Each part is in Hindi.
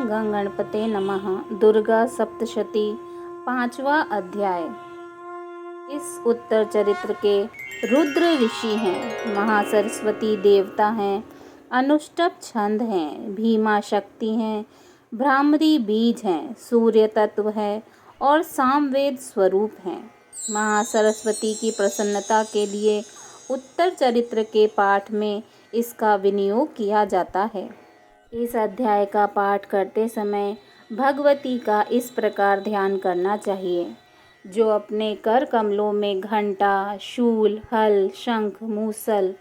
गं गणपते नमः। दुर्गा सप्तशती 5वां अध्याय। इस उत्तर चरित्र के रुद्र ऋषि हैं, महासरस्वती देवता हैं, अनुष्टुप छंद हैं, भीमा शक्ति हैं, भ्रामरी बीज हैं, सूर्य तत्व है और सामवेद स्वरूप हैं। महासरस्वती की प्रसन्नता के लिए उत्तर चरित्र के पाठ में इसका विनियोग किया जाता है। इस अध्याय का पाठ करते समय भगवती का इस प्रकार ध्यान करना चाहिए। जो अपने कर कमलों में घंटा, शूल, हल, शंख, मूसल,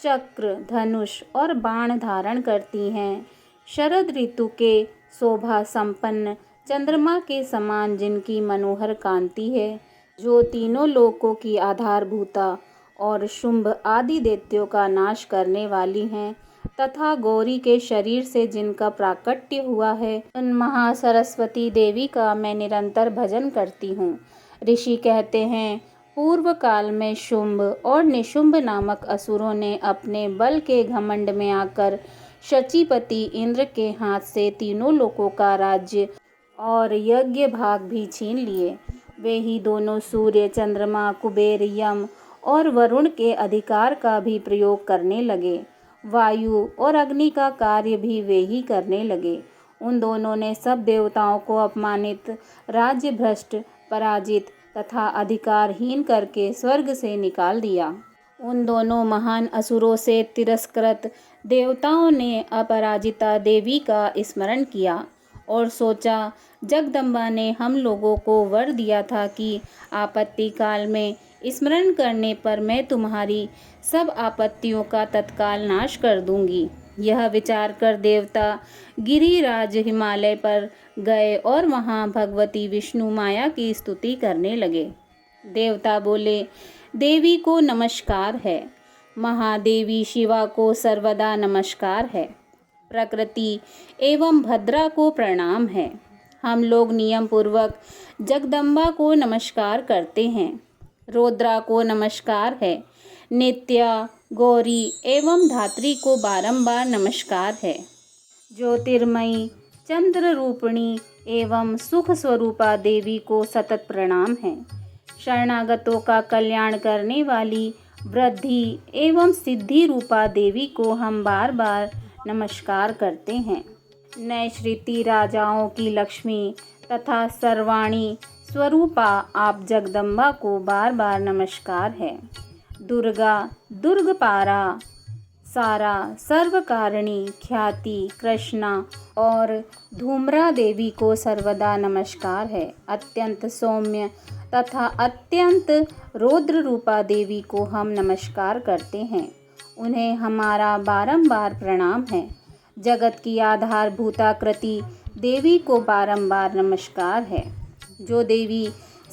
चक्र, धनुष और बाण धारण करती हैं, शरद ऋतु के शोभा संपन्न चंद्रमा के समान जिनकी मनोहर कांति है, जो तीनों लोकों की आधारभूता और शुंभ आदि दैत्यों का नाश करने वाली हैं, तथा गौरी के शरीर से जिनका प्राकट्य हुआ है, उन महासरस्वती देवी का मैं निरंतर भजन करती हूँ। ऋषि कहते हैं, पूर्व काल में शुंभ और निशुंभ नामक असुरों ने अपने बल के घमंड में आकर शचीपति इंद्र के हाथ से तीनों लोकों का राज्य और यज्ञ भाग भी छीन लिए। वे ही दोनों सूर्य, चंद्रमा, कुबेर, यम और वरुण के अधिकार का भी प्रयोग करने लगे। वायु और अग्नि का कार्य भी वे ही करने लगे। उन दोनों ने सब देवताओं को अपमानित, राज्य भ्रष्ट, पराजित तथा अधिकारहीन करके स्वर्ग से निकाल दिया। उन दोनों महान असुरों से तिरस्कृत देवताओं ने अपराजिता देवी का स्मरण किया और सोचा, जगदम्बा ने हम लोगों को वर दिया था कि आपत्ति काल में स्मरण करने पर मैं तुम्हारी सब आपत्तियों का तत्काल नाश कर दूंगी। यह विचार कर देवता गिरिराज हिमालय पर गए और वहां भगवती विष्णु माया की स्तुति करने लगे। देवता बोले, देवी को नमस्कार है, महादेवी शिवा को सर्वदा नमस्कार है, प्रकृति एवं भद्रा को प्रणाम है। हम लोग नियम पूर्वक जगदम्बा को नमस्कार करते हैं। रौद्रा को नमस्कार है, नित्या, गौरी एवं धात्री को बारंबार नमस्कार है। ज्योतिर्मयी, चंद्र रूपिणी एवं सुख स्वरूपा देवी को सतत प्रणाम है। शरणागतों का कल्याण करने वाली वृद्धि एवं सिद्धि रूपा देवी को हम बार बार नमस्कार करते हैं। नैश्रिती राजाओं की लक्ष्मी तथा सर्वाणी स्वरूपा आप जगदम्बा को बार बार नमस्कार है। दुर्गा, दुर्गपारा, सारा, सर्वकारिणी, ख्याति, कृष्णा और धूम्रा देवी को सर्वदा नमस्कार है। अत्यंत सौम्य तथा अत्यंत रौद्र रूपा देवी को हम नमस्कार करते हैं। उन्हें हमारा बारंबार प्रणाम है। जगत की आधारभूताकृति देवी को बारंबार नमस्कार है। जो देवी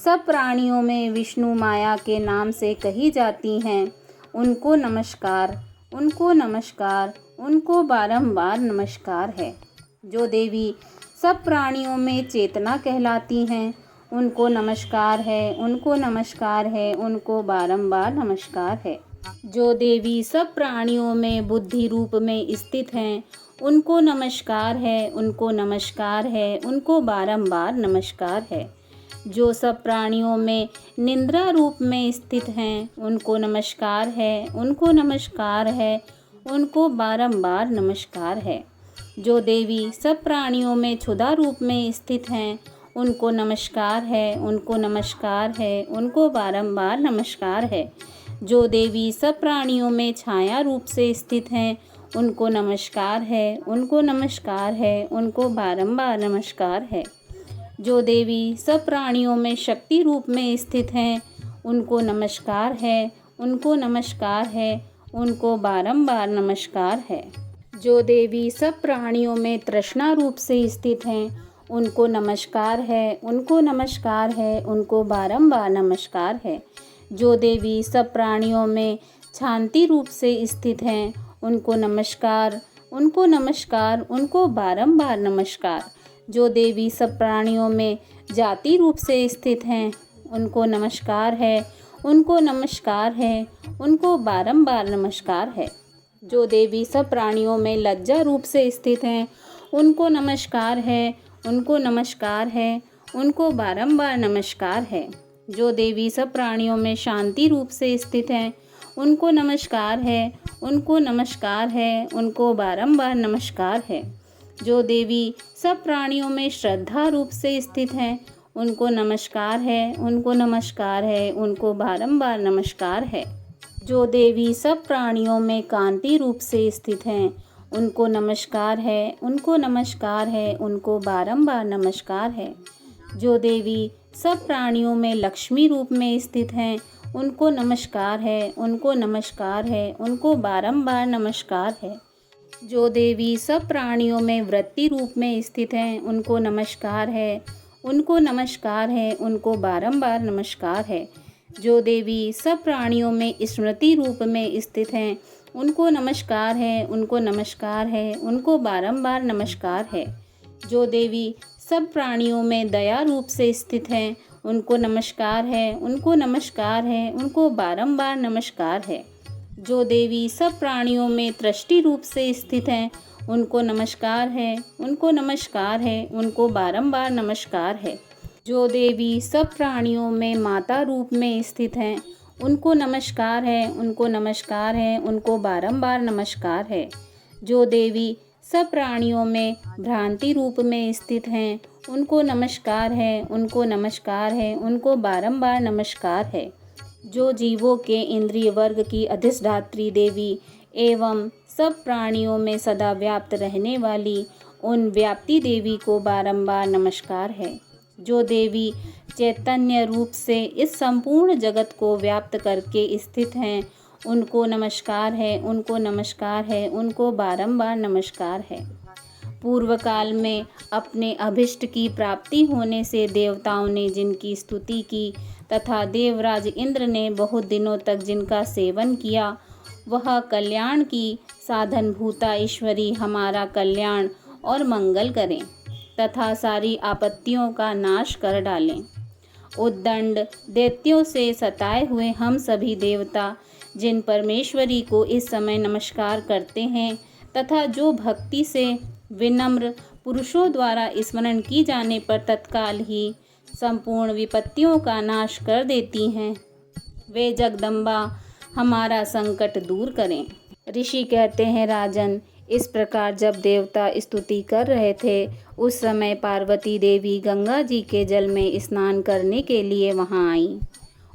सब प्राणियों में विष्णु माया के नाम से कही जाती हैं, उनको नमस्कार, उनको नमस्कार, उनको बारंबार नमस्कार है। जो देवी सब प्राणियों में चेतना कहलाती हैं, उनको नमस्कार है, उनको नमस्कार है, उनको बारंबार नमस्कार है। जो देवी सब प्राणियों में बुद्धि रूप में स्थित हैं, उनको नमस्कार है, उनको नमस्कार है, उनको बारंबार नमस्कार है। जो सब प्राणियों में निंद्रा रूप में स्थित हैं, उनको नमस्कार है, उनको नमस्कार है, उनको बारंबार नमस्कार है। जो देवी सब प्राणियों में क्षुधा रूप में स्थित हैं, उनको नमस्कार है, उनको नमस्कार है, उनको बारंबार नमस्कार है। जो देवी सब प्राणियों में छाया रूप से स्थित हैं, उनको नमस्कार है, उनको नमस्कार है, उनको बारंबार नमस्कार है। जो देवी सब प्राणियों में शक्ति रूप में स्थित हैं, उनको नमस्कार है, उनको नमस्कार है, उनको बारंबार नमस्कार है। जो देवी सब प्राणियों में तृष्णा रूप से स्थित हैं, उनको नमस्कार है, उनको नमस्कार है, उनको बारंबार नमस्कार है। जो देवी सब प्राणियों में शांति रूप से स्थित हैं, उनको नमस्कार, उनको नमस्कार, उनको बारंबार नमस्कार। जो देवी सब प्राणियों में जाति रूप से स्थित हैं, उनको नमस्कार है, उनको नमस्कार है, उनको बारंबार नमस्कार है। जो देवी सब प्राणियों में लज्जा रूप से स्थित हैं, उनको नमस्कार है, उनको नमस्कार है, उनको बारंबार नमस्कार है। जो देवी सब प्राणियों में शांति रूप से स्थित हैं, उनको नमस्कार है, उनको नमस्कार है, उनको बारंबार नमस्कार है। जो देवी सब प्राणियों में श्रद्धा रूप से स्थित हैं, उनको नमस्कार है, उनको नमस्कार है, उनको बारंबार नमस्कार है। जो देवी सब प्राणियों में कांति रूप से स्थित हैं, उनको नमस्कार है, उनको नमस्कार है, उनको बारंबार नमस्कार है। जो देवी सब प्राणियों में लक्ष्मी रूप में स्थित हैं, उनको नमस्कार है, उनको नमस्कार है, उनको बारंबार नमस्कार है। जो देवी सब प्राणियों में वृत्ति रूप में स्थित हैं, उनको नमस्कार है, उनको नमस्कार है, उनको बारंबार नमस्कार है। जो देवी सब प्राणियों में स्मृति रूप में स्थित हैं, उनको नमस्कार है, उनको नमस्कार है, उनको बारंबार नमस्कार है। जो देवी सब प्राणियों में दया रूप से स्थित हैं, उनको नमस्कार है, उनको नमस्कार है, उनको बारंबार नमस्कार है। जो देवी सब प्राणियों में दृष्टि रूप से स्थित हैं, उनको नमस्कार है, उनको नमस्कार है, उनको बारंबार नमस्कार है। जो देवी सब प्राणियों में माता रूप में स्थित हैं, उनको नमस्कार है, उनको नमस्कार है, उनको बारंबार नमस्कार है। जो देवी सब प्राणियों में भ्रांति रूप में स्थित हैं, उनको नमस्कार है, उनको नमस्कार है, उनको बारंबार नमस्कार है। जो जीवों के इंद्रिय वर्ग की अधिष्ठात्री देवी एवं सब प्राणियों में सदा व्याप्त रहने वाली उन व्याप्ति देवी को बारंबार नमस्कार है। जो देवी चैतन्य रूप से इस संपूर्ण जगत को व्याप्त करके स्थित हैं, उनको नमस्कार है, उनको नमस्कार है, उनको बारंबार नमस्कार है। पूर्व काल में अपने अभिष्ट की प्राप्ति होने से देवताओं ने जिनकी स्तुति की तथा देवराज इंद्र ने बहुत दिनों तक जिनका सेवन किया, वह कल्याण की साधनभूता ईश्वरी हमारा कल्याण और मंगल करें तथा सारी आपत्तियों का नाश कर डालें। उद्दंड दैत्यों से सताए हुए हम सभी देवता जिन परमेश्वरी को इस समय नमस्कार करते हैं तथा जो भक्ति से विनम्र पुरुषों द्वारा स्मरण की जाने पर तत्काल ही संपूर्ण विपत्तियों का नाश कर देती हैं, वे जगदम्बा हमारा संकट दूर करें। ऋषि कहते हैं, राजन, इस प्रकार जब देवता स्तुति कर रहे थे, उस समय पार्वती देवी गंगा जी के जल में स्नान करने के लिए वहां आई।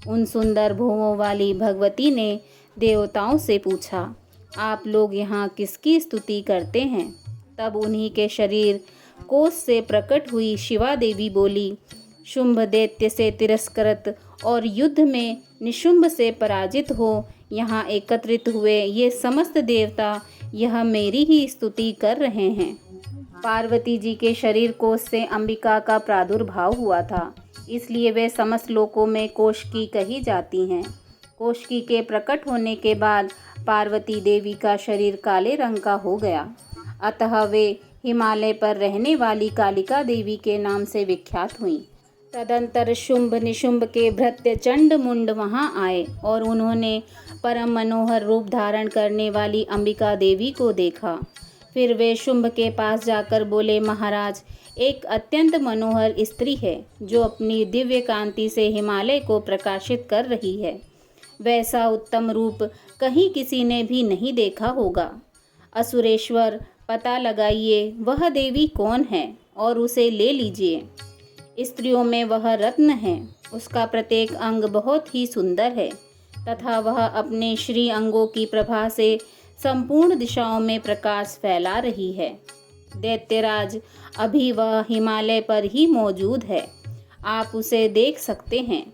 उन सुंदर भुवों वाली भगवती ने देवताओं से पूछा, आप लोग यहाँ किसकी स्तुति करते हैं? तब उन्हीं के शरीर कोष से प्रकट हुई शिवा देवी बोली, शुंभ दैत्य से तिरस्कृत और युद्ध में निशुंभ से पराजित हो यहाँ एकत्रित हुए ये समस्त देवता यह मेरी ही स्तुति कर रहे हैं। पार्वती जी के शरीर कोष से अंबिका का प्रादुर्भाव हुआ था, इसलिए वे समस्त लोकों में कोष्की कही जाती हैं। कोष्की के प्रकट होने के बाद पार्वती देवी का शरीर काले रंग का हो गया, अतः वे हिमालय पर रहने वाली कालिका देवी के नाम से विख्यात हुईं। तदंतर शुंभ निशुंभ के भृत्य चंड मुंड वहाँ आए और उन्होंने परम मनोहर रूप धारण करने वाली अंबिका देवी को देखा। फिर वे शुंभ के पास जाकर बोले, महाराज, एक अत्यंत मनोहर स्त्री है जो अपनी दिव्य कांति से हिमालय को प्रकाशित कर रही है। वैसा उत्तम रूप कहीं किसी ने भी नहीं देखा होगा। असुरेश्वर, पता लगाइए वह देवी कौन है और उसे ले लीजिए। स्त्रियों में वह रत्न है, उसका प्रत्येक अंग बहुत ही सुंदर है तथा वह अपने श्री अंगों की प्रभा से संपूर्ण दिशाओं में प्रकाश फैला रही है। दैत्यराज, अभी वह हिमालय पर ही मौजूद है, आप उसे देख सकते हैं।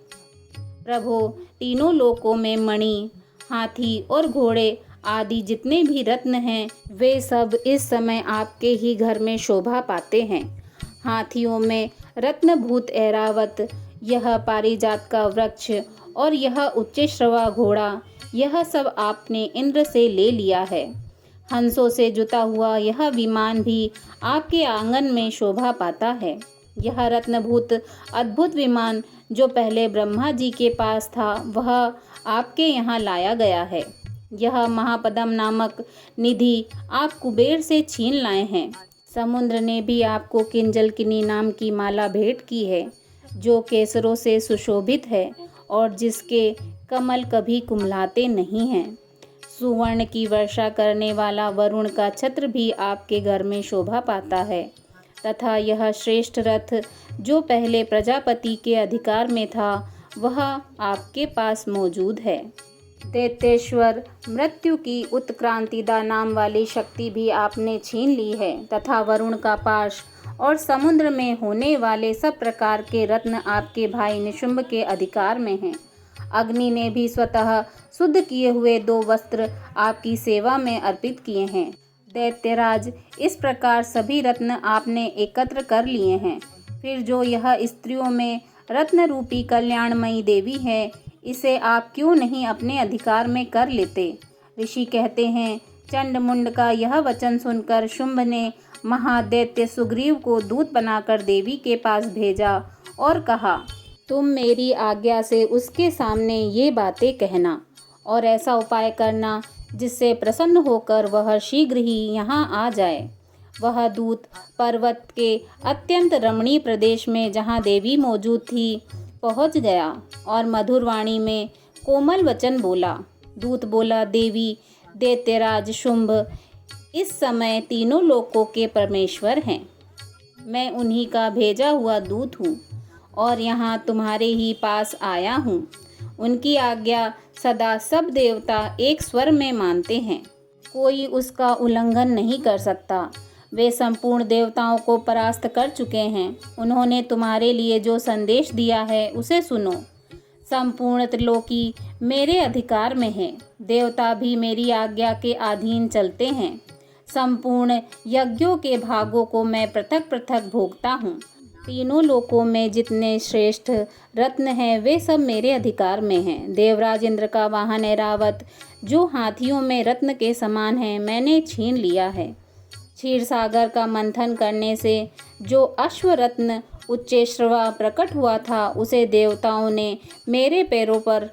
प्रभो, तीनों लोकों में मणि, हाथी और घोड़े आदि जितने भी रत्न हैं, वे सब इस समय आपके ही घर में शोभा पाते हैं। हाथियों में रत्नभूत ऐरावत, यह पारिजात का वृक्ष और यह उच्चश्रवा घोड़ा, यह सब आपने इंद्र से ले लिया है। हंसों से जुता हुआ यह विमान भी आपके आंगन में शोभा पाता है। यह रत्नभूत अद्भुत विमान जो पहले ब्रह्मा जी के पास था, वह आपके यहाँ लाया गया है। यह महापदम नामक निधि आप कुबेर से छीन लाए हैं। समुद्र ने भी आपको किंजलकिनी नाम की माला भेंट की है, जो केसरों से सुशोभित है और जिसके कमल कभी कुम्हलाते नहीं हैं। सुवर्ण की वर्षा करने वाला वरुण का छत्र भी आपके घर में शोभा पाता है, तथा यह श्रेष्ठ रथ जो पहले प्रजापति के अधिकार में था, वह आपके पास मौजूद है। दैत्येश्वर मृत्यु की उत्क्रांतिदा नाम वाली शक्ति भी आपने छीन ली है, तथा वरुण का पाश और समुद्र में होने वाले सब प्रकार के रत्न आपके भाई निशुंभ के अधिकार में हैं। अग्नि ने भी स्वतः शुद्ध किए हुए 2 वस्त्र आपकी सेवा में अर्पित किए हैं। दैत्यराज, इस प्रकार सभी रत्न आपने एकत्र कर लिए हैं। फिर जो यह स्त्रियों में रत्न रूपी कल्याणमयी देवी है, इसे आप क्यों नहीं अपने अधिकार में कर लेते? ऋषि कहते हैं, चंडमुंड का यह वचन सुनकर शुंभ ने महादैत्य सुग्रीव को दूत बनाकर देवी के पास भेजा और कहा, तुम मेरी आज्ञा से उसके सामने ये बातें कहना और ऐसा उपाय करना जिससे प्रसन्न होकर वह शीघ्र ही यहाँ आ जाए। वह दूत पर्वत के अत्यंत रमणीय प्रदेश में जहाँ देवी मौजूद थी पहुँच गया और मधुर वाणी में कोमल वचन बोला। दूत बोला, देवी, दैत्यराज शुंभ इस समय तीनों लोकों के परमेश्वर हैं। मैं उन्हीं का भेजा हुआ दूत हूँ और यहाँ तुम्हारे ही पास आया हूँ। उनकी आज्ञा सदा सब देवता एक स्वर में मानते हैं, कोई उसका उल्लंघन नहीं कर सकता। वे संपूर्ण देवताओं को परास्त कर चुके हैं। उन्होंने तुम्हारे लिए जो संदेश दिया है उसे सुनो। संपूर्ण त्रिलोकी मेरे अधिकार में है, देवता भी मेरी आज्ञा के अधीन चलते हैं। संपूर्ण यज्ञों के भागों को मैं पृथक पृथक भोगता हूँ। तीनों लोकों में जितने श्रेष्ठ रत्न हैं वे सब मेरे अधिकार में हैं। देवराज इंद्र का वाहन ऐरावत, जो हाथियों में रत्न के समान है, मैंने छीन लिया है। क्षीर सागर का मंथन करने से जो अश्वरत्न उच्चैश्रवा प्रकट हुआ था, उसे देवताओं ने मेरे पैरों पर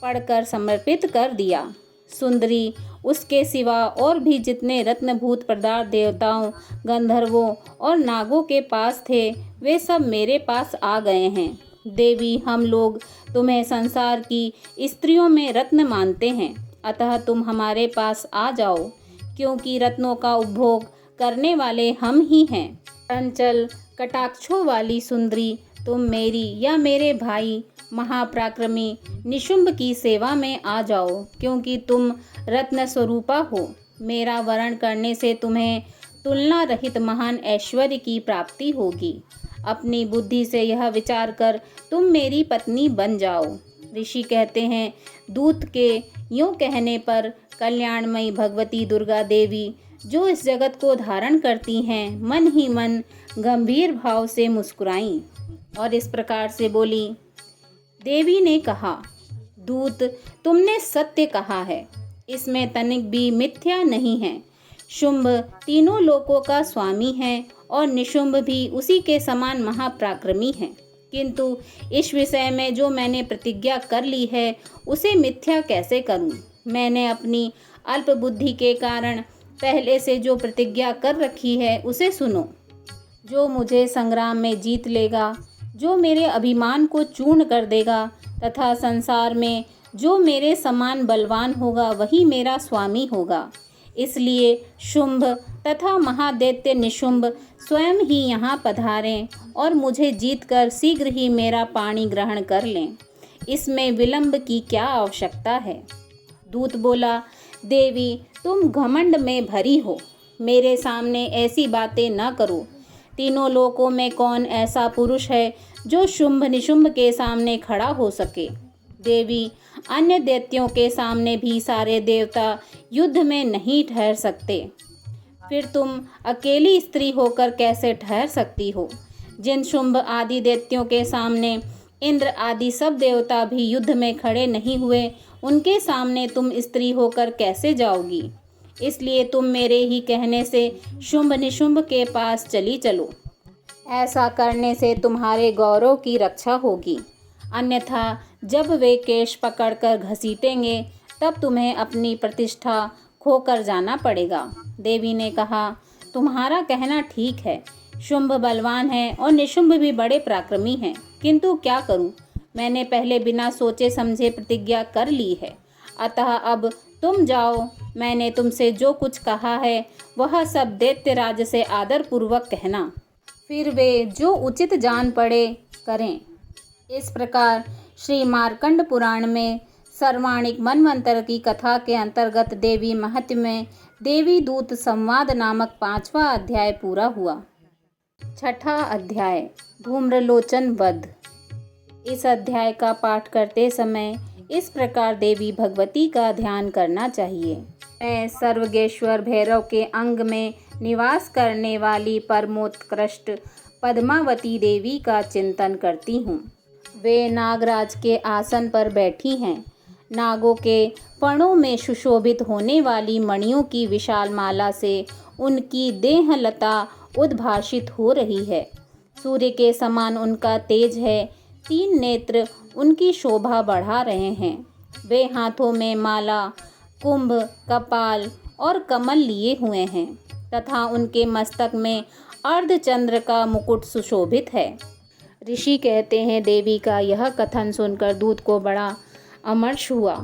पड़कर समर्पित कर दिया। सुंदरी, उसके सिवा और भी जितने रत्नभूत पदार्थ देवताओं, गंधर्वों और नागों के पास थे, वे सब मेरे पास आ गए हैं। देवी, हम लोग तुम्हें संसार की स्त्रियों में रत्न मानते हैं, अतः तुम हमारे पास आ जाओ, क्योंकि रत्नों का उपभोग करने वाले हम ही हैं। चंचल कटाक्षों वाली सुंदरी, तुम मेरी या मेरे भाई महापराक्रमी निशुंभ की सेवा में आ जाओ, क्योंकि तुम रत्न स्वरूपा हो। मेरा वरण करने से तुम्हें तुलना रहित महान ऐश्वर्य की प्राप्ति होगी। अपनी बुद्धि से यह विचार कर तुम मेरी पत्नी बन जाओ। ऋषि कहते हैं, दूत के यूँ कहने पर कल्याणमयी भगवती दुर्गा देवी, जो इस जगत को धारण करती हैं, मन ही मन गंभीर भाव से मुस्कुराईं और इस प्रकार से बोली। देवी ने कहा, दूत, तुमने सत्य कहा है, इसमें तनिक भी मिथ्या नहीं है। शुंभ तीनों लोकों का स्वामी है और निशुंभ भी उसी के समान महापराक्रमी है, किंतु इस विषय में जो मैंने प्रतिज्ञा कर ली है उसे मिथ्या कैसे करूं? मैंने अपनी अल्प बुद्धि के कारण पहले से जो प्रतिज्ञा कर रखी है उसे सुनो। जो मुझे संग्राम में जीत लेगा, जो मेरे अभिमान को चूर्ण कर देगा तथा संसार में जो मेरे समान बलवान होगा, वही मेरा स्वामी होगा। इसलिए शुंभ तथा महादैत्य निशुंभ स्वयं ही यहाँ पधारें और मुझे जीतकर शीघ्र ही मेरा पाणी ग्रहण कर लें। इसमें विलंब की क्या आवश्यकता है? दूत बोला, देवी, तुम घमंड में भरी हो, मेरे सामने ऐसी बातें न करो। तीनों लोकों में कौन ऐसा पुरुष है जो शुंभ निशुंभ के सामने खड़ा हो सके? देवी, अन्य दैत्यों के सामने भी सारे देवता युद्ध में नहीं ठहर सकते, फिर तुम अकेली स्त्री होकर कैसे ठहर सकती हो? जिन शुंभ आदि दैत्यों के सामने इंद्र आदि सब देवता भी युद्ध में खड़े नहीं हुए, उनके सामने तुम स्त्री होकर कैसे जाओगी? इसलिए तुम मेरे ही कहने से शुंभ निशुंभ के पास चली चलो। ऐसा करने से तुम्हारे गौरव की रक्षा होगी, अन्यथा जब वे केश पकड़कर घसीटेंगे तब तुम्हें अपनी प्रतिष्ठा खोकर जाना पड़ेगा। देवी ने कहा, तुम्हारा कहना ठीक है। शुंभ बलवान है और निशुंभ भी बड़े पराक्रमी हैं, किंतु क्या करूं? मैंने पहले बिना सोचे समझे प्रतिज्ञा कर ली है। अतः अब तुम जाओ। मैंने तुमसे जो कुछ कहा है वह सब दैत्यराज से आदर पूर्वक कहना, फिर वे जो उचित जान पड़े करें। इस प्रकार श्री मार्कंड पुराण में सर्वाणिक मनवंतर की कथा के अंतर्गत देवी महत्य में देवी दूत संवाद नामक 5वां अध्याय पूरा हुआ। 6ठा अध्याय धूम्रलोचन वध। इस अध्याय का पाठ करते समय इस प्रकार देवी भगवती का ध्यान करना चाहिए। मैं सर्वगेश्वर भैरव के अंग में निवास करने वाली परमोत्कृष्ट पद्मावती देवी का चिंतन करती हूँ। वे नागराज के आसन पर बैठी हैं। नागों के फणों में सुशोभित होने वाली मणियों की विशाल माला से उनकी देहलता उद्भासित हो रही है। सूर्य के समान उनका तेज है। 3 नेत्र उनकी शोभा बढ़ा रहे हैं। वे हाथों में माला, कुंभ, कपाल और कमल लिए हुए हैं तथा उनके मस्तक में अर्धचंद्र का मुकुट सुशोभित है। ऋषि कहते हैं, देवी का यह कथन सुनकर दूत को बड़ा अमर्ष हुआ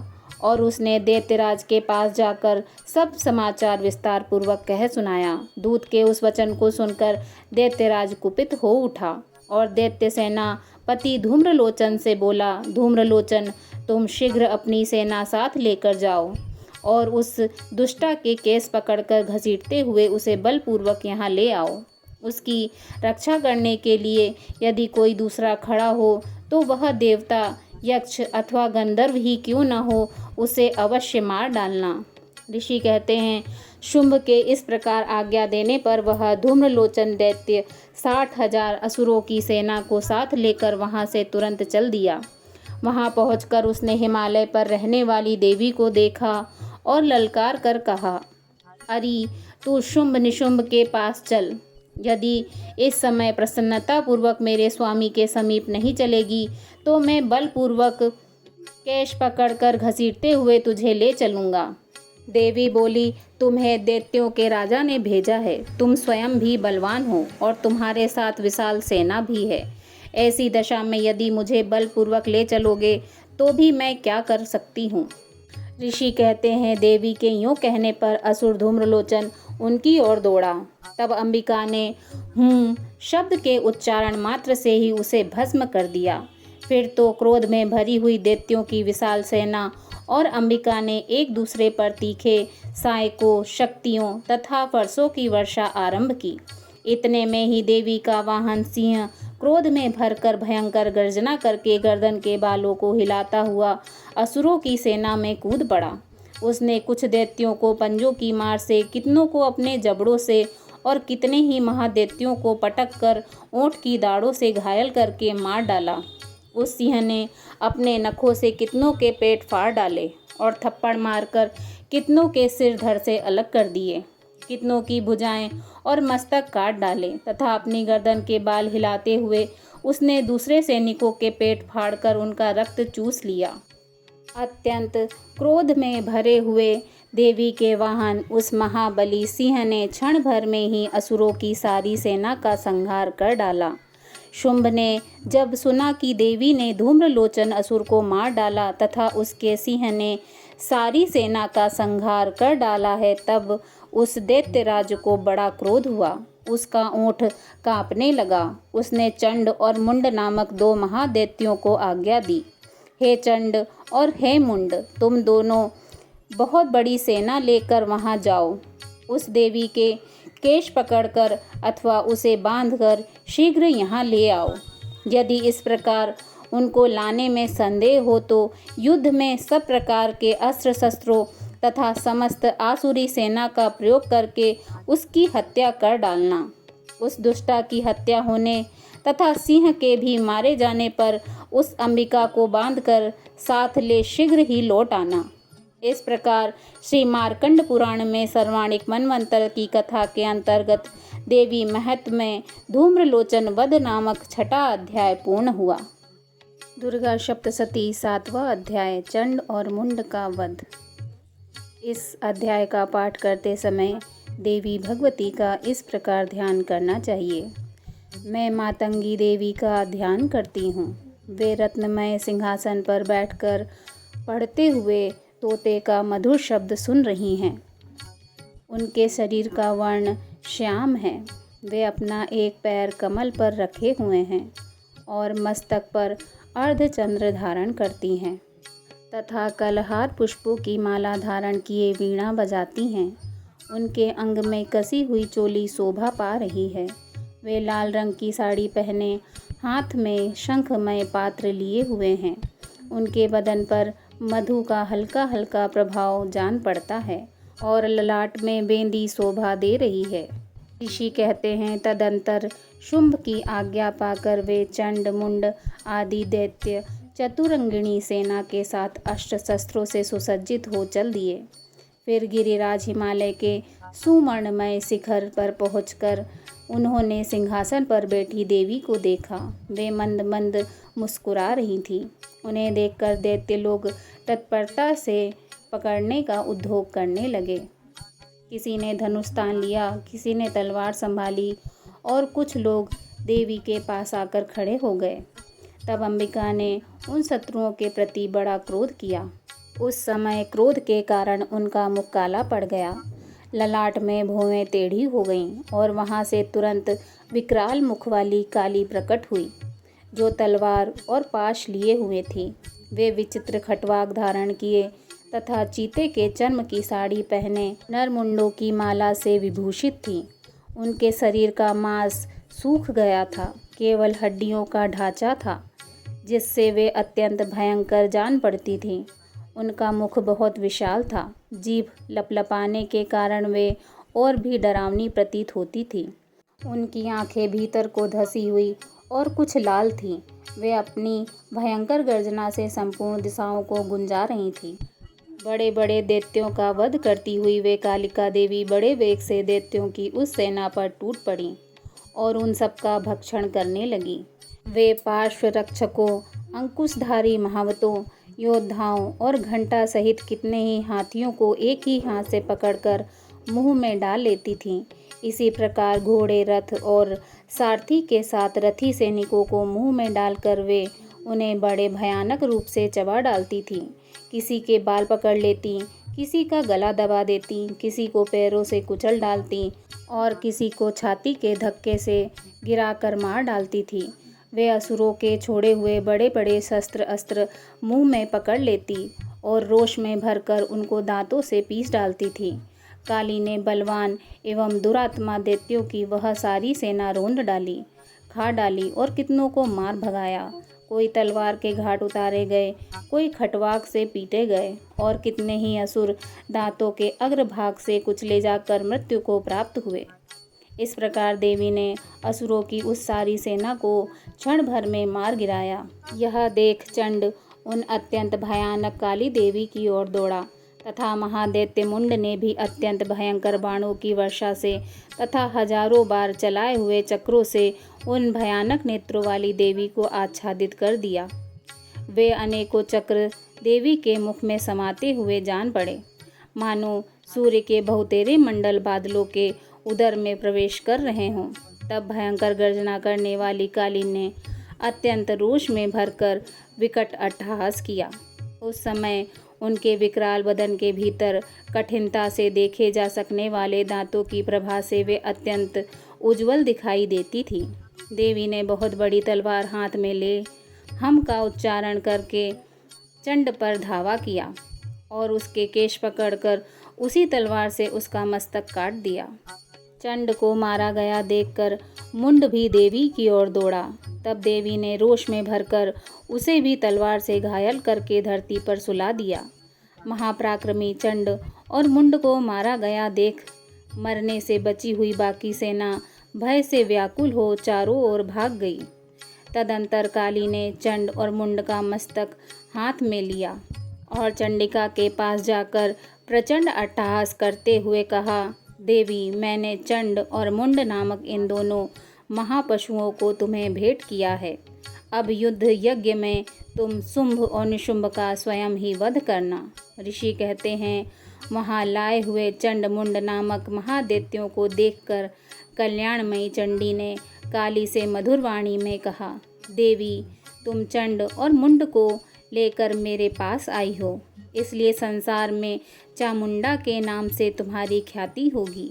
और उसने दैत्यराज के पास जाकर सब समाचार विस्तार पूर्वक कह सुनाया। दूत के उस वचन को सुनकर दैत्यराज कुपित हो उठा और दैत्य सेनापति धूम्रलोचन से बोला, धूम्रलोचन, तुम शीघ्र अपनी सेना साथ लेकर जाओ और उस दुष्टा के केस पकड़कर घसीटते हुए उसे बलपूर्वक यहाँ ले आओ। उसकी रक्षा करने के लिए यदि कोई दूसरा खड़ा हो तो वह देवता, यक्ष अथवा गंधर्व ही क्यों न हो, उसे अवश्य मार डालना। ऋषि कहते हैं, शुंभ के इस प्रकार आज्ञा देने पर वह धूम्रलोचन दैत्य 60,000 असुरों की सेना को साथ लेकर वहां से तुरंत चल दिया। वहां पहुंचकर उसने हिमालय पर रहने वाली देवी को देखा और ललकार कर कहा, अरे तू शुंभ निशुंभ के पास चल। यदि इस समय प्रसन्नता पूर्वक मेरे स्वामी के समीप नहीं चलेगी तो मैं बलपूर्वक केश पकड़कर घसीटते हुए तुझे ले चलूँगा। देवी बोली, तुम्हें दैत्यों के राजा ने भेजा है। तुम स्वयं भी बलवान हो और तुम्हारे साथ विशाल सेना भी है। ऐसी दशा में यदि मुझे बलपूर्वक ले चलोगे तो भी मैं क्या कर सकती हूँ। ऋषि कहते हैं, देवी के यूँ कहने पर असुर धूम्रलोचन उनकी ओर दौड़ा। तब अंबिका ने हूँ शब्द के उच्चारण मात्र से ही उसे भस्म कर दिया। फिर तो क्रोध में भरी हुई दैत्यों की विशाल सेना और अंबिका ने एक दूसरे पर तीखे सहायकों, शक्तियों तथा फरसों की वर्षा आरंभ की। इतने में ही देवी का वाहन सिंह क्रोध में भरकर भयंकर गर्जना करके गर्दन के बालों को हिलाता हुआ असुरों की सेना में कूद पड़ा। उसने कुछ दैत्यों को पंजों की मार से, कितनों को अपने जबड़ों से और कितने ही महादैत्यों को पटक कर ऊँट की दाढ़ों से घायल करके मार डाला। उस सिंह ने अपने नखों से कितनों के पेट फाड़ डाले और थप्पड़ मारकर कितनों के सिर धड़ से अलग कर दिए। कितनों की भुजाएं और मस्तक काट डाले तथा अपनी गर्दन के बाल हिलाते हुए उसने दूसरे सैनिकों के पेट फाड़कर उनका रक्त चूस लिया। अत्यंत क्रोध में भरे हुए देवी के वाहन उस महाबली सिंह ने क्षण भर में ही असुरों की सारी सेना का संहार कर डाला। शुंभ ने जब सुना कि देवी ने धूम्रलोचन असुर को मार डाला तथा उसके सिंह ने सारी सेना का संहार कर डाला है, तब उस दैत्यराज को बड़ा क्रोध हुआ। उसका ओंठ कांपने लगा। उसने चंड और मुंड नामक 2 महादैत्यों को आज्ञा दी, हे चंड और हे मुंड, तुम दोनों बहुत बड़ी सेना लेकर वहां जाओ। उस देवी के केश पकड़कर अथवा उसे बांधकर शीघ्र यहाँ ले आओ। यदि इस प्रकार उनको लाने में संदेह हो तो युद्ध में सब प्रकार के अस्त्र शस्त्रों तथा समस्त आसुरी सेना का प्रयोग करके उसकी हत्या कर डालना। उस दुष्टा की हत्या होने तथा सिंह के भी मारे जाने पर उस अंबिका को बांधकर साथ ले शीघ्र ही लौट आना। इस प्रकार श्री मार्कंड पुराण में सर्वाणिक मनवंतर की कथा के अंतर्गत देवी महत्व में धूम्रलोचन वध नामक 6ठा अध्याय पूर्ण हुआ। दुर्गा सप्तशती 7वां अध्याय चंड और मुंड का वध। इस अध्याय का पाठ करते समय देवी भगवती का इस प्रकार ध्यान करना चाहिए। मैं मातंगी देवी का ध्यान करती हूँ। वे रत्नमय सिंहासन पर बैठकर पढ़ते हुए तोते का मधुर शब्द सुन रही हैं। उनके शरीर का वर्ण श्याम है। वे अपना एक पैर कमल पर रखे हुए हैं और मस्तक पर अर्धचंद्र धारण करती हैं तथा कलहार पुष्पों की माला धारण किए वीणा बजाती हैं। उनके अंग में कसी हुई चोली शोभा पा रही है। वे लाल रंग की साड़ी पहने हाथ में शंखमय पात्र लिए हुए हैं। उनके बदन पर मधु का हल्का हल्का प्रभाव जान पड़ता है और ललाट में बेंदी शोभा दे रही है। ऋषि कहते हैं, तदंतर शुंभ की आज्ञा पाकर वे चंड मुंड आदि दैत्य चतुरंगिणी सेना के साथ अस्त्र शस्त्रों से सुसज्जित हो चल दिए। फिर गिरिराज हिमालय के सुवर्णमय शिखर पर पहुंचकर उन्होंने सिंहासन पर बैठी देवी को देखा। वे मंद मंद मुस्कुरा रही थीं। उन्हें देखकर दैत्य लोग तत्परता से पकड़ने का उद्योग करने लगे। किसी ने धनुष तान लिया, किसी ने तलवार संभाली और कुछ लोग देवी के पास आकर खड़े हो गए। तब अंबिका ने उन शत्रुओं के प्रति बड़ा क्रोध किया। उस समय क्रोध के कारण उनका मुख काला पड़ गया, ललाट में भौहें टेढ़ी हो गईं और वहां से तुरंत विकराल मुख वाली काली प्रकट हुई, जो तलवार और पाश लिए हुए थी। वे विचित्र खटवाक धारण किए तथा चीते के चर्म की साड़ी पहने नरमुंडों की माला से विभूषित थी। उनके शरीर का मांस सूख गया था, केवल हड्डियों का ढांचा था, जिससे वे अत्यंत भयंकर जान पड़ती थीं। उनका मुख बहुत विशाल था। जीभ लपलपाने के कारण वे और भी डरावनी प्रतीत होती थी। उनकी आंखें भीतर को धसी हुई और कुछ लाल थीं। वे अपनी भयंकर गर्जना से संपूर्ण दिशाओं को गुंजा रही थीं। बड़े बड़े दैत्यों का वध करती हुई वे कालिका देवी बड़े वेग से दैत्यों की उस सेना पर टूट पड़ी और उन सबका भक्षण करने लगी। वे पार्श्व रक्षकों, अंकुशधारी महावतों, योद्धाओं और घंटा सहित कितने ही हाथियों को एक ही हाथ से पकड़कर मुंह में डाल लेती थीं। इसी प्रकार घोड़े, रथ और सारथी के साथ रथी सैनिकों को मुंह में डालकर वे उन्हें बड़े भयानक रूप से चबा डालती थीं। किसी के बाल पकड़ लेती, किसी का गला दबा देती, किसी को पैरों से कुचल डालती और किसी को छाती के धक्के से गिराकर मार डालती थी। वे असुरों के छोड़े हुए बड़े बड़े शस्त्र अस्त्र मुंह में पकड़ लेती और रोष में भरकर उनको दांतों से पीस डालती थी। काली ने बलवान एवं दुरात्मा दैत्यों की वह सारी सेना रोंद डाली, खा डाली और कितनों को मार भगाया। कोई तलवार के घाट उतारे गए, कोई खटवाक से पीटे गए और कितने ही असुर दांतों के अग्रभाग से कुचले जाकर मृत्यु को प्राप्त हुए। इस प्रकार देवी ने असुरों की उस सारी सेना को क्षण भर में मार गिराया। यह देख चंड उन अत्यंत भयानक काली देवी की ओर दौड़ा तथा महादैत्य मुंड ने भी अत्यंत भयंकर बाणों की वर्षा से तथा हजारों बार चलाए हुए चक्रों से उन भयानक नेत्रों वाली देवी को आच्छादित कर दिया। वे अनेकों चक्र देवी के मुख में समाते हुए जान पड़े, मानो सूर्य के बहुतेरे मंडल बादलों के उदर में प्रवेश कर रहे हों। तब भयंकर गर्जना करने वाली काली ने अत्यंत रोष में भरकर विकट अट्टहास किया। उस समय उनके विकराल बदन के भीतर कठिनता से देखे जा सकने वाले दांतों की प्रभा से वे अत्यंत उज्जवल दिखाई देती थी। देवी ने बहुत बड़ी तलवार हाथ में ले हम का उच्चारण करके चंड पर धावा किया और उसके केश पकड़कर उसी तलवार से उसका मस्तक काट दिया। चंड को मारा गया देखकर मुंड भी देवी की ओर दौड़ा। तब देवी ने रोष में भरकर उसे भी तलवार से घायल करके धरती पर सुला दिया। महापराक्रमी चंड और मुंड को मारा गया देख मरने से बची हुई बाकी सेना भय से व्याकुल हो चारों ओर भाग गई। तदंतर काली ने चंड और मुंड का मस्तक हाथ में लिया और चंडिका के पास जाकर प्रचंड अट्टहास करते हुए कहा, देवी, मैंने चंड और मुंड नामक इन दोनों महापशुओं को तुम्हें भेंट किया है। अब युद्ध यज्ञ में तुम शुंभ और निशुंभ का स्वयं ही वध करना। ऋषि कहते हैं, वहाँ लाए हुए चंड मुंड नामक महादैत्यों को देखकर कल्याणमयी चंडी ने काली से मधुर वाणी में कहा, देवी, तुम चंड और मुंड को लेकर मेरे पास आई हो, इसलिए संसार में चामुंडा के नाम से तुम्हारी ख्याति होगी।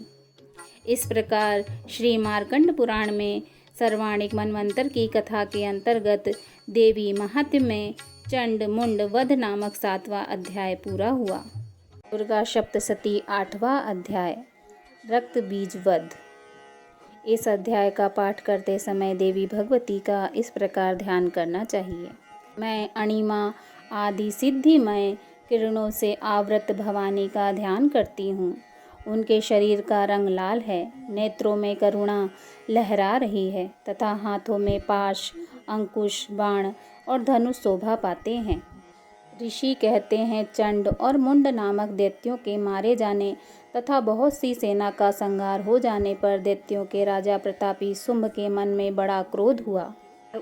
इस प्रकार श्री मार्कंड पुराण में सर्वाणिक मनवंतर की कथा के अंतर्गत देवी महात्म्य में चंड मुंड वध नामक 7वां अध्याय पूरा हुआ। दुर्गा सप्तशती 8वां अध्याय रक्त बीज वध। इस अध्याय का पाठ करते समय देवी भगवती का इस प्रकार ध्यान करना चाहिए। मैं अणिमा आदि सिद्धिमय किरणों से आवृत भवानी का ध्यान करती हूँ। उनके शरीर का रंग लाल है, नेत्रों में करुणा लहरा रही है तथा हाथों में पाश, अंकुश, बाण और धनुष शोभा पाते हैं। ऋषि कहते हैं, चंड और मुंड नामक दैत्यों के मारे जाने तथा बहुत सी सेना का संहार हो जाने पर दैत्यों के राजा प्रतापी शुंभ के मन में बड़ा क्रोध हुआ।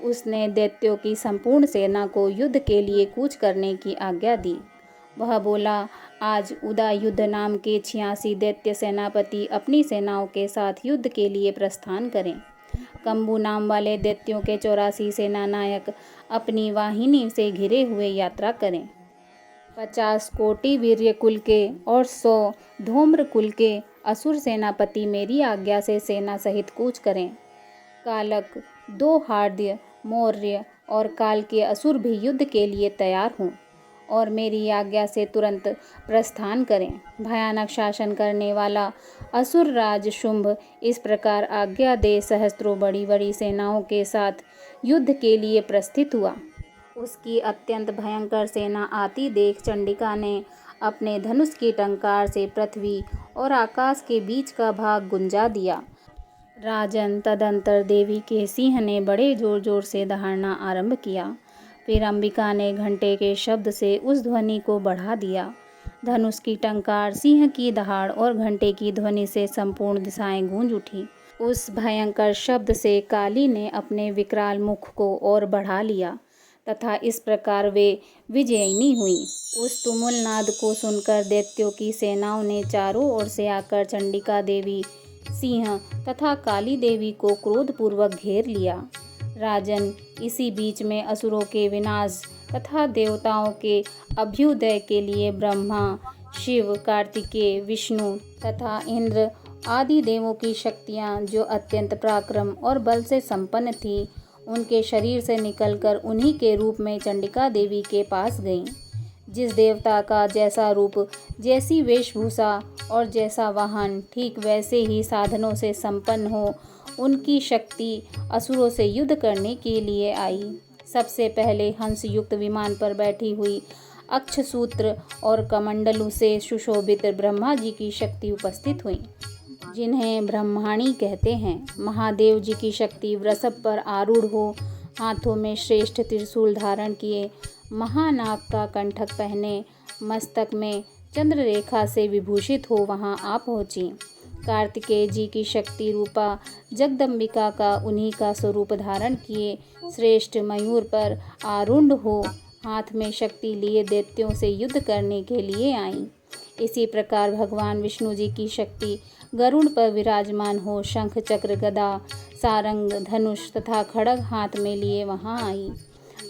उसने दैत्यों की संपूर्ण सेना को युद्ध के लिए कूच करने की आज्ञा दी। वह बोला, आज उदायुध नाम के 86 दैत्य सेनापति अपनी सेनाओं के साथ युद्ध के लिए प्रस्थान करें। कंबू नाम वाले दैत्यों के 84 सेनानायक अपनी वाहिनी से घिरे हुए यात्रा करें। 50 कोटि वीर्य कुल के और 100 धूम्र कुल के असुर सेनापति मेरी आज्ञा से सेना सहित कूच करें। कालक, 2 हार्द्य, मौर्य और काल के असुर भी युद्ध के लिए तैयार हों और मेरी आज्ञा से तुरंत प्रस्थान करें। भयानक शासन करने वाला असुर राज शुंभ इस प्रकार आज्ञा दे सहस्त्रों बड़ी बड़ी सेनाओं के साथ युद्ध के लिए प्रस्थित हुआ। उसकी अत्यंत भयंकर सेना आती देख चंडिका ने अपने धनुष की टंकार से पृथ्वी और आकाश के बीच का भाग गुंजा दिया। राजन, तदंतर देवी के सिंह ने बड़े जोर जोर से दहाड़ना आरंभ किया। फिर अंबिका ने घंटे के शब्द से उस ध्वनि को बढ़ा दिया। धनुष की टंकार, सिंह की दहाड़ और घंटे की ध्वनि से संपूर्ण दिशाएं गूंज उठी। उस भयंकर शब्द से काली ने अपने विकराल मुख को और बढ़ा लिया तथा इस प्रकार वे विजयिनी हुई। उस तुमुल नाद को सुनकर दैत्यों की सेनाओं ने चारों ओर से आकर चंडिका देवी, सिंह तथा काली देवी को क्रोधपूर्वक घेर लिया। राजन, इसी बीच में असुरों के विनाश तथा देवताओं के अभ्युदय के लिए ब्रह्मा, शिव, कार्तिकेय, विष्णु तथा इंद्र आदि देवों की शक्तियाँ, जो अत्यंत पराक्रम और बल से संपन्न थी, उनके शरीर से निकलकर उन्हीं के रूप में चंडिका देवी के पास गईं। जिस देवता का जैसा रूप, जैसी वेशभूषा और जैसा वाहन, ठीक वैसे ही साधनों से संपन्न हो, उनकी शक्ति असुरों से युद्ध करने के लिए आई। सबसे पहले हंस युक्त विमान पर बैठी हुई अक्षसूत्र और कमंडलू से सुशोभित ब्रह्मा जी की शक्ति उपस्थित हुई, जिन्हें ब्रह्माणी कहते हैं। महादेव जी की शक्ति वृषभ पर आरूढ़ हो, हाथों में श्रेष्ठ त्रिशूल धारण किए, महानाग का कंठक पहने, मस्तक में चंद्र रेखा से विभूषित हो वहां आ पहुंची। कार्तिकेय जी की शक्ति रूपा जगदम्बिका का उन्हीं का स्वरूप धारण किए श्रेष्ठ मयूर पर आरूढ़ हो, हाथ में शक्ति लिए दैत्यों से युद्ध करने के लिए आई। इसी प्रकार भगवान विष्णु जी की शक्ति गरुड़ पर विराजमान हो, शंख, चक्र, गदा, सारंग, धनुष तथा खड्ग हाथ में लिए वहां आई।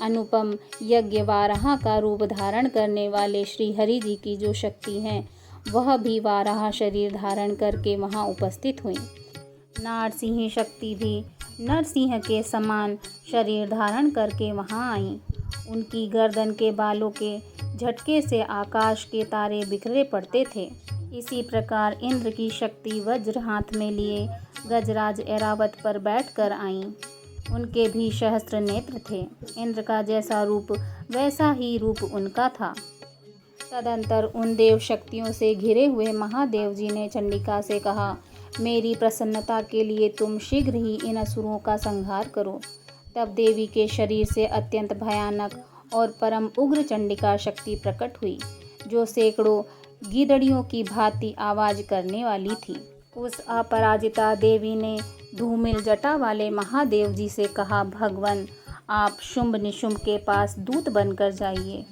अनुपम यज्ञ वाराह का रूप धारण करने वाले श्री हरि जी की जो शक्ति है, वह भी वाराह शरीर धारण करके वहां उपस्थित हुई। नारसिंह शक्ति भी नरसिंह के समान शरीर धारण करके वहां आई। उनकी गर्दन के बालों के झटके से आकाश के तारे बिखरे पड़ते थे। इसी प्रकार इंद्र की शक्ति वज्र हाथ में लिए गजराज ऐरावत पर बैठकर आईं। उनके भी सहस्त्र नेत्र थे। इंद्र का जैसा रूप वैसा ही रूप उनका था। तदंतर उन देव शक्तियों से घिरे हुए महादेव जी ने चंडिका से कहा, मेरी प्रसन्नता के लिए तुम शीघ्र ही इन असुरों का संहार करो। तब देवी के शरीर से अत्यंत भयानक और परम उग्र चंडिका शक्ति प्रकट हुई, जो सैकड़ों गीदड़ियों की भांति आवाज करने वाली थी। उस अपराजिता देवी ने धूमिल जटा वाले महादेव जी से कहा, भगवन, आप शुंभ निशुंभ के पास दूत बनकर जाइए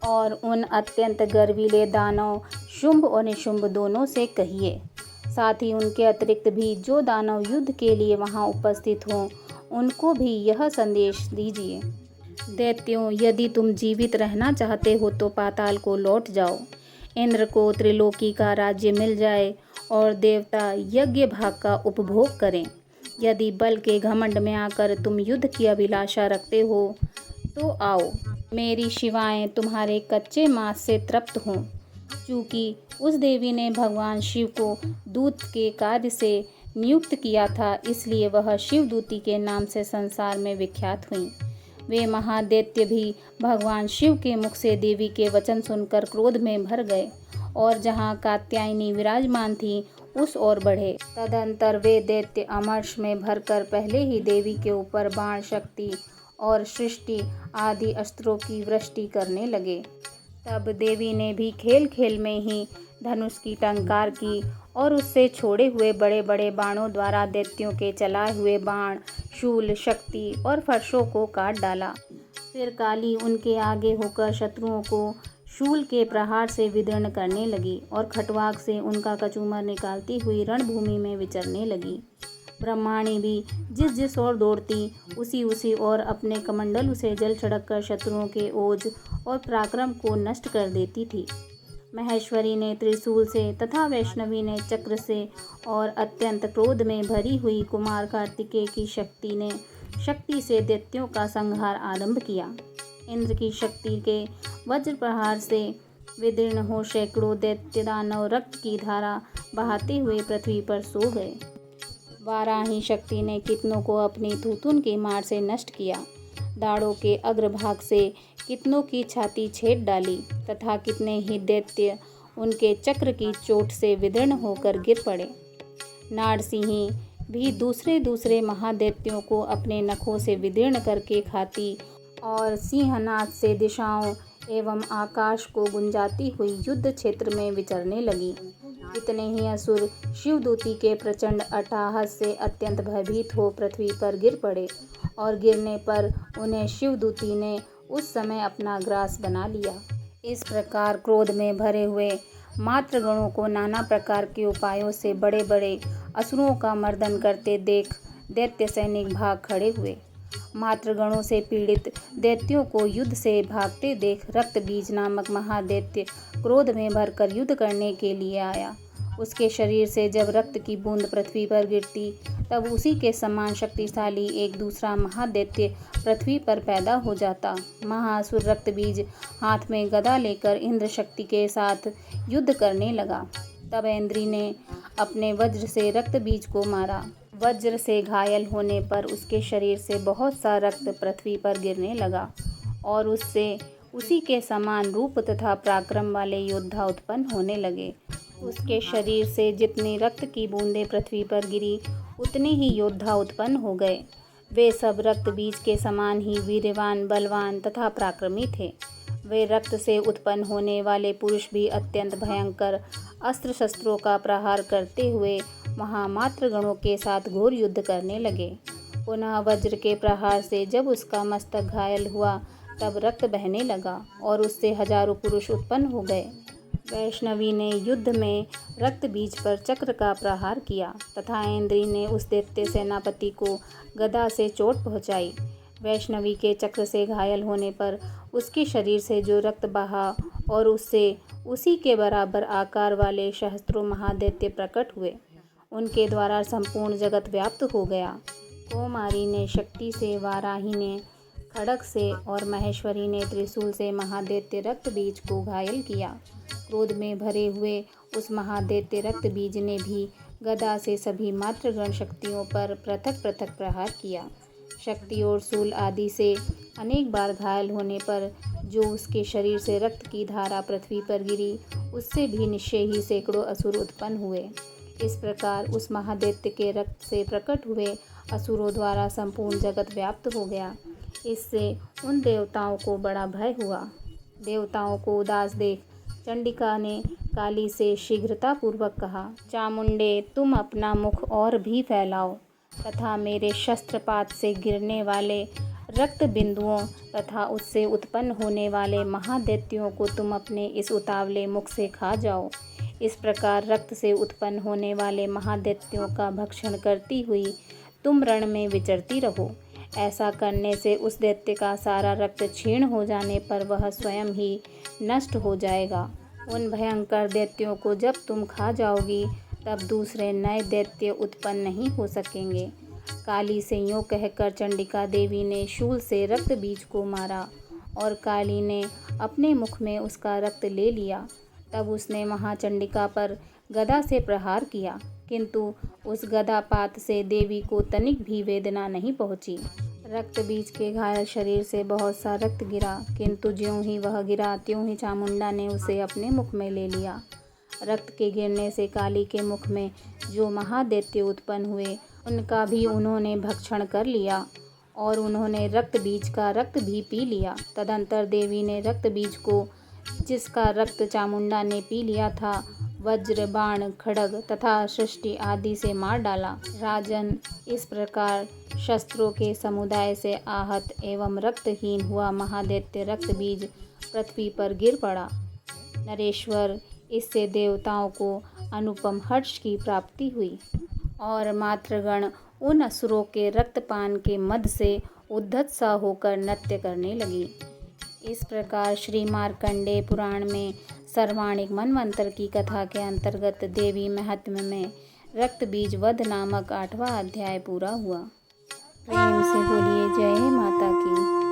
और उन अत्यंत गर्वीले दानव शुंभ और निशुंभ दोनों से कहिए, साथ ही उनके अतिरिक्त भी जो दानव युद्ध के लिए वहां उपस्थित हों उनको भी यह संदेश दीजिए, दैत्यों, यदि तुम जीवित रहना चाहते हो तो पाताल को लौट जाओ। इंद्र को त्रिलोकी का राज्य मिल जाए और देवता यज्ञ भाग का उपभोग करें। यदि बल के घमंड में आकर तुम युद्ध की अभिलाषा रखते हो तो आओ, मेरी शिवाएं तुम्हारे कच्चे मांस से तृप्त हों। चूँकि उस देवी ने भगवान शिव को दूत के कार्य से नियुक्त किया था, इसलिए वह शिवदूती के नाम से संसार में विख्यात हुई। वे महादैत्य भी भगवान शिव के मुख से देवी के वचन सुनकर क्रोध में भर गए और जहाँ कात्यायनी विराजमान थी उस ओर बढ़े। तदंतर वे दैत्य अमर्ष में भरकर पहले ही देवी के ऊपर बाण, शक्ति और सृष्टि आदि अस्त्रों की वृष्टि करने लगे। तब देवी ने भी खेल खेल में ही धनुष की टंकार की और उससे छोड़े हुए बड़े बड़े बाणों द्वारा दैत्यों के चलाए हुए बाण, शूल, शक्ति और फरसों को काट डाला। फिर काली उनके आगे होकर शत्रुओं को शूल के प्रहार से विदीर्ण करने लगी और खटवाक से उनका कचूमर निकालती हुई रणभूमि में विचरने लगी। ब्रह्माणी भी जिस जिस ओर दौड़ती उसी ओर अपने कमंडल से जल छिड़क कर शत्रुओं के ओज और पराक्रम को नष्ट कर देती थी। महेश्वरी ने त्रिशूल से तथा वैष्णवी ने चक्र से और अत्यंत क्रोध में भरी हुई कुमार कार्तिकेय की शक्ति से दैत्यों का संहार आरंभ किया। इंद्र की शक्ति के वज्र प्रहार से विदीर्ण हो सैकड़ों दैत्य दानव रक्त की धारा बहाते हुए पृथ्वी पर सो गए। वाराही शक्ति ने कितनों को अपनी थूथुन की मार से नष्ट किया, दाढ़ों के अग्रभाग से कितनों की छाती छेद डाली तथा कितने ही दैत्य उनके चक्र की चोट से विदीर्ण होकर गिर पड़े। नारसिंही भी दूसरे महादैत्यों को अपने नखों से विदीर्ण करके खाती और सिंहनाद से दिशाओं एवं आकाश को गुंजाती हुई युद्ध क्षेत्र में विचरने लगी। इतने ही असुर शिवदूती के प्रचंड अट्टहास से अत्यंत भयभीत हो पृथ्वी पर गिर पड़े और गिरने पर उन्हें शिवदूती ने उस समय अपना ग्रास बना लिया। इस प्रकार क्रोध में भरे हुए मातृगणों को नाना प्रकार के उपायों से बड़े बड़े असुरों का मर्दन करते देख दैत्य सैनिक भाग खड़े हुए। मातृगणों से पीड़ित दैत्यों को युद्ध से भागते देख रक्तबीज नामक महादैत्य क्रोध में भरकर युद्ध करने के लिए आया। उसके शरीर से जब रक्त की बूंद पृथ्वी पर गिरती तब उसी के समान शक्तिशाली एक दूसरा महादैत्य पृथ्वी पर पैदा हो जाता। महाअसुर रक्तबीज हाथ में गदा लेकर इंद्र शक्ति के साथ युद्ध करने लगा। तब इंद्री ने अपने वज्र से रक्तबीज को मारा। वज्र से घायल होने पर उसके शरीर से बहुत सा रक्त पृथ्वी पर गिरने लगा और उससे उसी के समान रूप तथा पराक्रम वाले योद्धा उत्पन्न होने लगे। उसके शरीर से जितनी रक्त की बूंदें पृथ्वी पर गिरी उतने ही योद्धा उत्पन्न हो गए। वे सब रक्त बीज के समान ही वीर्यवान, बलवान तथा पराक्रमी थे। वे रक्त से उत्पन्न होने वाले पुरुष भी अत्यंत भयंकर अस्त्र शस्त्रों का प्रहार करते हुए महामातृगणों के साथ घोर युद्ध करने लगे। पुनः वज्र के प्रहार से जब उसका मस्तक घायल हुआ तब रक्त बहने लगा और उससे हजारों पुरुष उत्पन्न हो गए। वैष्णवी ने युद्ध में रक्त बीज पर चक्र का प्रहार किया तथा इंद्री ने उस दैत्य सेनापति को गदा से चोट पहुंचाई। वैष्णवी के चक्र से घायल होने पर उसके शरीर से जो रक्त बहा और उससे उसी के बराबर आकार वाले सहस्त्रों महादैत्य प्रकट हुए। उनके द्वारा संपूर्ण जगत व्याप्त हो गया। कौमारी ने शक्ति से, वाराही ने खड्ग से और महेश्वरी ने त्रिशूल से महादैत्य रक्त बीज को घायल किया। क्रोध में भरे हुए उस महादैत्य रक्त बीज ने भी गदा से सभी मातृगण शक्तियों पर पृथक पृथक प्रहार किया। शक्ति और शूल आदि से अनेक बार घायल होने पर जो उसके शरीर से रक्त की धारा पृथ्वी पर गिरी उससे भी निश्चय ही सैकड़ों असुर उत्पन्न हुए। इस प्रकार उस महादैत्य के रक्त से प्रकट हुए असुरों द्वारा संपूर्ण जगत व्याप्त हो गया। इससे उन देवताओं को बड़ा भय हुआ। देवताओं को उदास देख चंडिका ने काली से शीघ्रतापूर्वक कहा, चामुंडे, तुम अपना मुख और भी फैलाओ तथा मेरे शस्त्रपात से गिरने वाले रक्त बिंदुओं तथा उससे उत्पन्न होने वाले महादैत्यों को तुम अपने इस उतावले मुख से खा जाओ। इस प्रकार रक्त से उत्पन्न होने वाले महादैत्यों का भक्षण करती हुई तुम रण में विचरती रहो। ऐसा करने से उस दैत्य का सारा रक्त क्षीण हो जाने पर वह स्वयं ही नष्ट हो जाएगा। उन भयंकर दैत्यों को जब तुम खा जाओगी तब दूसरे नए दैत्य उत्पन्न नहीं हो सकेंगे। काली से यूँ कहकर चंडिका देवी ने शूल से रक्त बीज को मारा और काली ने अपने मुख में उसका रक्त ले लिया। तब उसने महाचंडिका पर गदा से प्रहार किया, किंतु उस गदापात से देवी को तनिक भी वेदना नहीं पहुंची। रक्त बीज के घायल शरीर से बहुत सा रक्त गिरा, किंतु ज्यों ही वह गिरा त्यों ही चामुंडा ने उसे अपने मुख में ले लिया। रक्त के गिरने से काली के मुख में जो महादैत्य उत्पन्न हुए उनका भी उन्होंने भक्षण कर लिया और उन्होंने रक्त बीज का रक्त भी पी लिया। तदंतर देवी ने रक्त बीज को, जिसका रक्त चामुंडा ने पी लिया था, वज्र, बाण, खड्ग तथा सृष्टि आदि से मार डाला। राजन, इस प्रकार शस्त्रों के समुदाय से आहत एवं रक्तहीन हुआ महादैत्य रक्त बीज पृथ्वी पर गिर पड़ा। नरेश्वर, इससे देवताओं को अनुपम हर्ष की प्राप्ति हुई और मातृगण उन असुरों के रक्तपान के मद से उद्धत सा होकर नृत्य करने लगी। इस प्रकार श्री मार्कंडेय पुराण में सर्वाणिक मनवंतर की कथा के अंतर्गत देवी महात्म्य में रक्त बीज वध नामक 8वां अध्याय पूरा हुआ। प्रेम से बोलिए जय माता की।